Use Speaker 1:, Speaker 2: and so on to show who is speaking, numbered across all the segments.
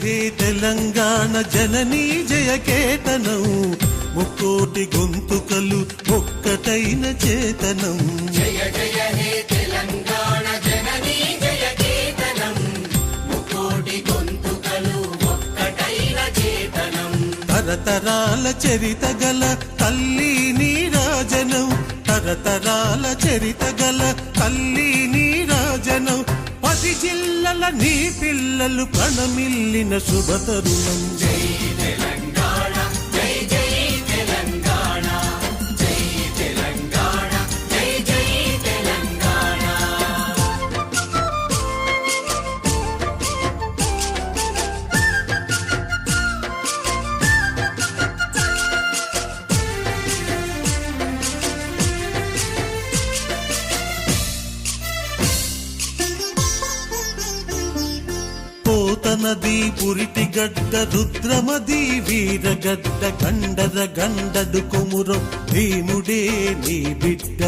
Speaker 1: హే తెలంగాణ జననీ జయకేతనం, ముక్కోటి గొంతుకలు ఒక్కటైన చేతనం.
Speaker 2: జయ జయ హే తెలంగాణ జననీ జయకేతనం, ముక్కోటి గొంతుకలు ఒక్కటైన చేతనం.
Speaker 1: తరతరాల చరిత గల తల్లి నీరాజనం, తరతరాల చరిత గల తల్లి నీరాజనం. 10 జిల్లల నీ పిల్లలు ప్రణమిల్లిన శుభతరుణం.
Speaker 2: జై తెలంగాణ జై జై తెలంగాణ, జై తెలంగాణ జై జై తెలంగాణ.
Speaker 1: పోతనది పురిటి గడ్డ రుద్రమది వీరగడ్డ కండర గండడు కొమురం భీముడే నీ బిడ్డ.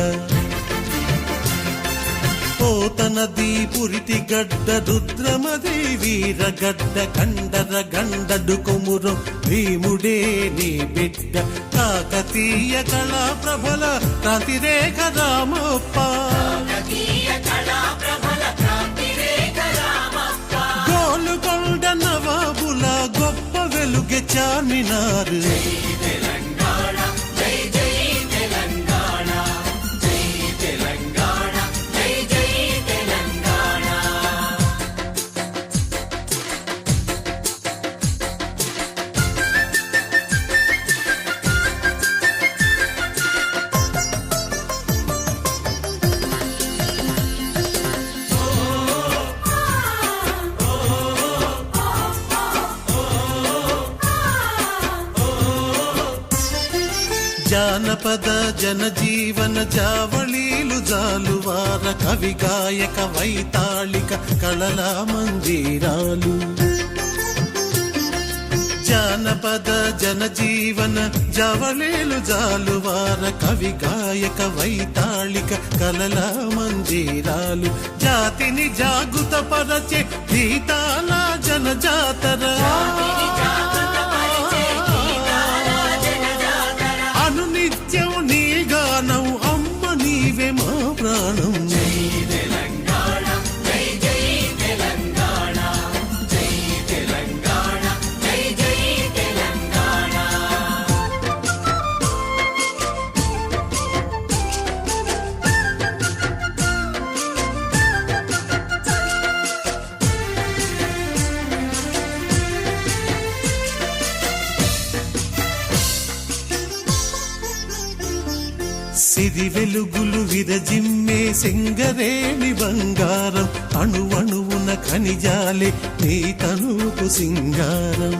Speaker 1: పోతనది పురిటి గడ్డ రుద్రమది వీరగడ్డ కండర గండడు కొమురం భీముడే నీ బిడ్డ. కాకతీయ కళా ప్రభల క్రాంతిరేఖ రామప్ప, గోలుకొండ నవాబుల గొప్ప వెలుగె చార్మినార్.
Speaker 2: జై తెలంగాణ జై జై తెలంగాణ, జై తెలంగాణ జై జై తెలంగాణ.
Speaker 1: జానపద జనజీవన జావళీలు జాలువార కవి గాయక వైతాళిక కళల మందిరాలు. జానపద జనజీవన జావళీలు జాలువార కవి గాయక వైతాళిక కళల మందిరాలు. జాతిని జాగృత పరచే గీతాల జనజాతర, అనునిత్యం నీ గానం అమ్మ నీవే మా ప్రాణం.
Speaker 2: జై తెలంగాణ జై జై తెలంగాణ, జై తెలంగాణ జై జై తెలంగాణ.
Speaker 1: సిరి వెలుగులు విరజిమ్మే సింగరేణి బంగారం, అణువణువున ఖనిజాలే నీ తనుకు సింగారం.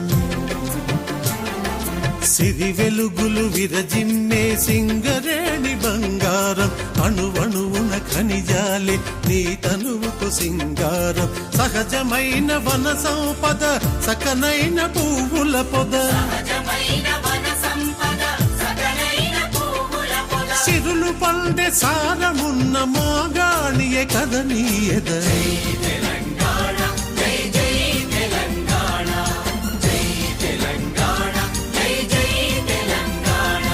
Speaker 1: సిరి వెలుగులు విరజిమ్మే సింగరేణి బంగారం, అణువణువున ఖనిజాలే నీ తనుకు సింగారం. సహజమైన వన సంపద సకనైన పువ్వుల పొద, సిరులు పండే సారమున్న మోగాణియే కథ నీ ఎద.
Speaker 2: తెలంగాణ జై జై తెలంగాణ, జై తెలంగాణ జై జై తెలంగాణ.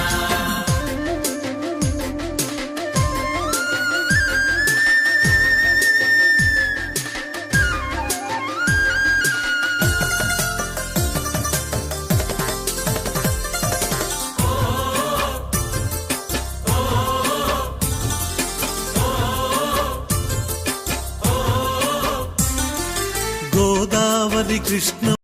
Speaker 1: గోదావరి కృష్ణ